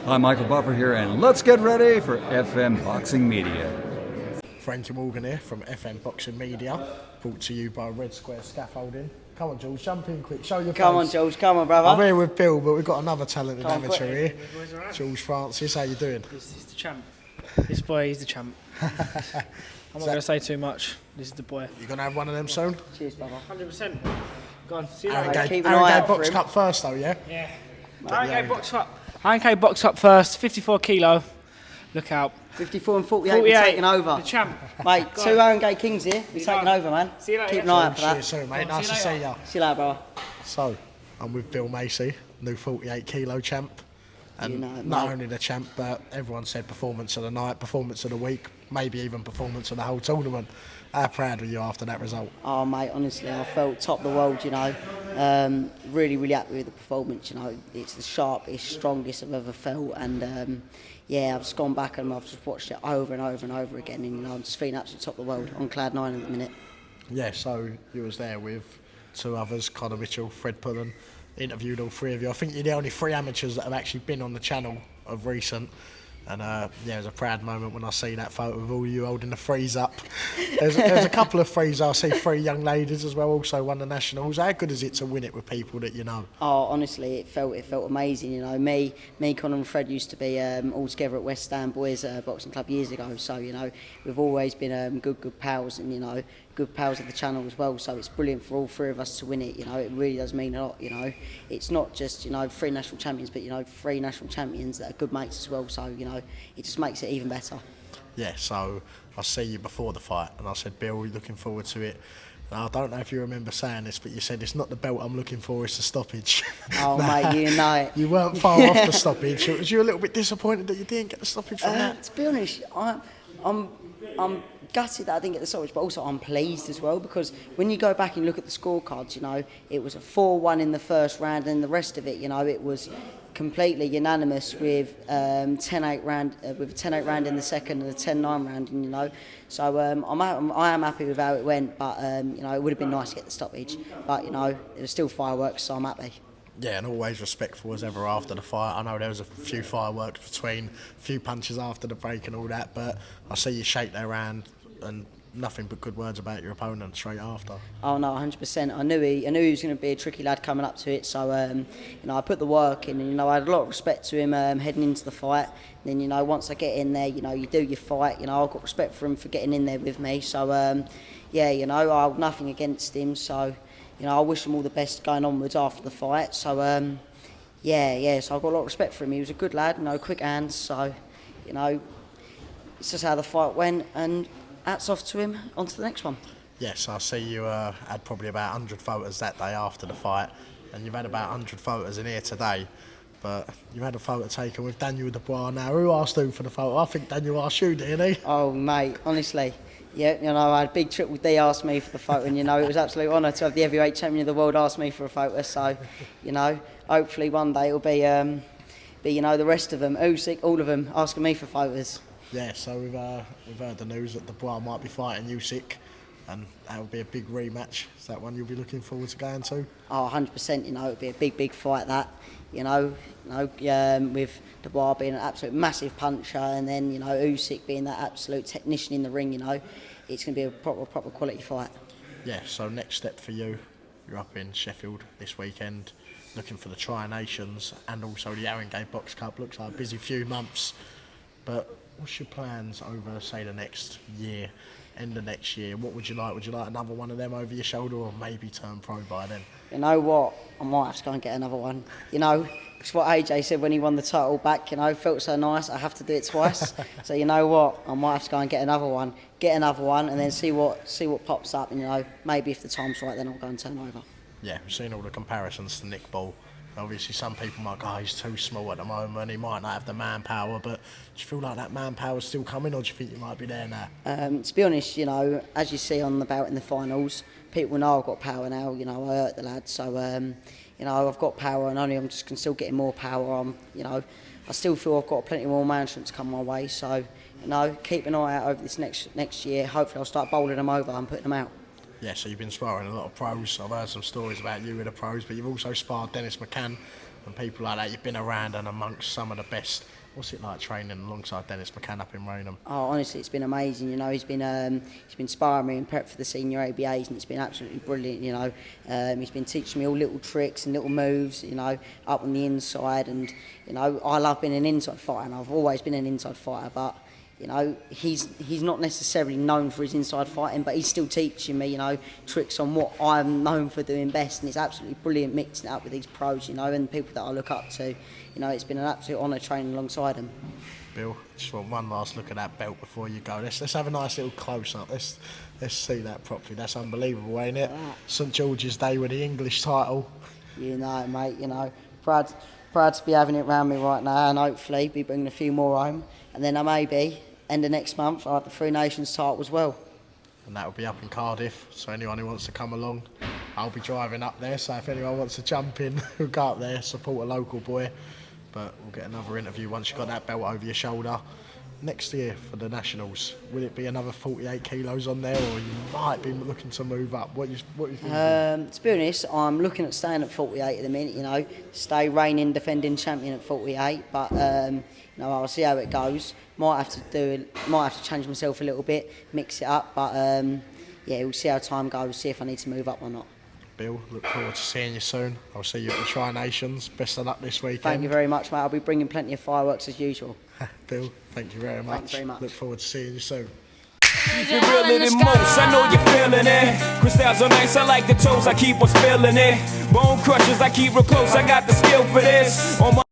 Hi, Michael Buffer here, and let's get ready for FM Boxing Media. Frankie Morgan here from FM Boxing Media, brought to you by Red Square Scaffolding. Come on, Jules, jump in quick, show your face. Come on, Jules, come on, brother. I'm here with Bill, but we've got another talented amateur here. Right. Jules Francis, how you doing? He's the champ. This boy, he's the champ. I'm not going to say too much. This is the boy. You going to have one of them soon? Cheers, brother. 100%. Go on, see you Aaron later. Keep Gay an eye out Box for him. Cup first though, yeah? Yeah. Aaron Gay box up first, 54 kilo. Look out. 54 and 48, we're taking over. The champ. Mate, two Aaron Gay Kings here. We're taking over, man. See you later. Keep an eye out for that. Cheers soon, mate. Nice to see you. See you later, brother. So, I'm with Bill Macey, new 48 kilo champ. And You know it, not mate. only the champ, but everyone said performance of the night, performance of the week, maybe even performance of the whole tournament. How proud were you after that result? Oh, mate, honestly, I felt top of the world, you know. Really, really happy with the performance, you know. It's the sharpest, strongest I've ever felt. And, yeah, I've just gone back and I've just watched it over and over and over again. And, you know, I'm just feeling absolutely top of the world on cloud 9 at the minute. Yeah, so you was there with two others, Connor Mitchell, Fred Pullen, interviewed all three of you. I think you're the only three amateurs that have actually been on the channel of recent. And yeah, it was a proud moment when I see that photo of all you holding the threes up. There's a couple of threes. I see three young ladies as well, also won the nationals. How good is it to win it with people that you know? Oh, honestly, it felt amazing. You know, me, Connor and Fred used to be all together at West Ham Boys Boxing Club years ago. So you know, we've always been good pals, and you know, good pals of the channel as well. So it's brilliant for all three of us to win it. You know, it really does mean a lot. You know, it's not just three national champions, but three national champions that are good mates as well. So you know, it just makes it even better. Yeah, so I see you before the fight, and I said, Bill, we're looking forward to it. And I don't know if you remember saying this, but you said it's not the belt I'm looking for, it's the stoppage. Oh, mate, you know it. You weren't far off the stoppage. Was you a little bit disappointed that you didn't get the stoppage from that? To be honest, I'm gutted that I didn't get the stoppage, but also I'm pleased as well, because when you go back and look at the scorecards, you know, it was a 4-1 in the first round, and the rest of it, you know, it was completely unanimous with 10-8 round, with a 10-8 round in the second and a 10-9 round, and you know, so I am happy with how it went, but you know, it would have been nice to get the stoppage, but you know, it was still fireworks, so I'm happy. Yeah, and always respectful as ever after the fight. I know there was a few fireworks between, a few punches after the break and all that, but I see you shake their hand and nothing but good words about your opponent straight after. Oh no, 100%. I knew he was going to be a tricky lad coming up to it. So you know, I put the work in, and you know, I had a lot of respect to him heading into the fight. And then you know, once I get in there, you know, you do your fight. You know, I've got respect for him for getting in there with me. So yeah, you know, I have nothing against him. So you know, I wish him all the best going onwards after the fight. So yeah. So I've got a lot of respect for him. He was a good lad, you know, quick hands. So you know, it's just how the fight went, and hats off to him. On to the next one. Yes, I see you had probably about 100 photos that day after the fight, and you've had about 100 photos in here today, but you had a photo taken with Daniel Dubois. Now, who asked who for the photo? I think Daniel asked you, didn't he? Oh, mate, honestly. Yeah, you know, I had Big Triple D ask me for the photo, and you know, it was an absolute honour to have the heavyweight champion of the world ask me for a photo. So, you know, hopefully one day it'll be you know, the rest of them, Usyk, all of them asking me for photos. Yeah, so we've heard the news that Dubois might be fighting Usyk, and that will be a big rematch. Is that one you'll be looking forward to going to? Oh, 100%. You know, it'll be a big fight. That, you know, with Dubois being an absolute massive puncher, and then you know, Usyk being that absolute technician in the ring. You know, it's going to be a proper quality fight. Yeah. So next step for you, you're up in Sheffield this weekend, looking for the Tri-Nations and also the Aaron Gay Box Cup. Looks like a busy few months, but what's your plans over, say, the next year, end of next year? What would you like? Would you like another one of them over your shoulder, or maybe turn pro by then? You know what? I might have to go and get another one. You know, it's what AJ said when he won the title back. You know, felt so nice. I have to do it twice. So you know what? I might have to go and get another one, and then see what pops up. And you know, maybe if the time's right, then I'll go and turn over. Yeah, we've seen all the comparisons to Nick Ball. Obviously, some people might go, oh, he's too small at the moment, he might not have the manpower, but do you feel like that manpower's still coming, or do you think you might be there now? To be honest, you know, as you see on the bout in the finals, people know I've got power now. You know, I hurt the lad, so you know, I've got power, and only I'm just still getting more power. You know, I still feel I've got plenty more management to come my way. So, you know, keep an eye out over this next year. Hopefully, I'll start bowling them over and putting them out. Yeah, so you've been sparring a lot of pros. I've heard some stories about you with the pros, but you've also sparred Dennis McCann and people like that. You've been around and amongst some of the best. What's it like training alongside Dennis McCann up in Rainham? Oh, honestly, it's been amazing. You know, he's been sparring me in prep for the senior ABAs, and it's been absolutely brilliant. You know, he's been teaching me all little tricks and little moves. You know, up on the inside, and you know, I love being an inside fighter, and I've always been an inside fighter. But you know, he's not necessarily known for his inside fighting, but he's still teaching me, you know, tricks on what I'm known for doing best, and it's absolutely brilliant mixing it up with these pros, you know, and people that I look up to. You know, it's been an absolute honour training alongside him. Bill, just want one last look at that belt before you go. Let's have a nice little close up. Let's see that properly. That's unbelievable, ain't it? St George's Day with the English title. You know, mate. You know, proud to be having it round me right now, and hopefully be bringing a few more home. And then I maybe end of next month I'll have the Three Nations title as well. And that will be up in Cardiff. So anyone who wants to come along, I'll be driving up there. So if anyone wants to jump in, we'll go up there, support a local boy. But we'll get another interview once you've got that belt over your shoulder. Next year for the Nationals, will it be another 48 kilos on there, or you might be looking to move up? What you think? To be honest, I'm looking at staying at 48 at the minute. You know, stay reigning, defending champion at 48. But you know, I'll see how it goes. Might have to change myself a little bit, mix it up. But yeah, we'll see how time goes. See if I need to move up or not. Bill, look forward to seeing you soon. I'll see you at the Tri Nations. Best of luck this weekend. Thank you very much, mate. I'll be bringing plenty of fireworks as usual. Bill, thank you very much. Thanks very much. Look forward to seeing you soon. Keep it realer than most, I know you're feeling it. Crystals are nice, I like the toes, I keep on spilling it. Bone crushers, I keep real close, I got the skill for this. On my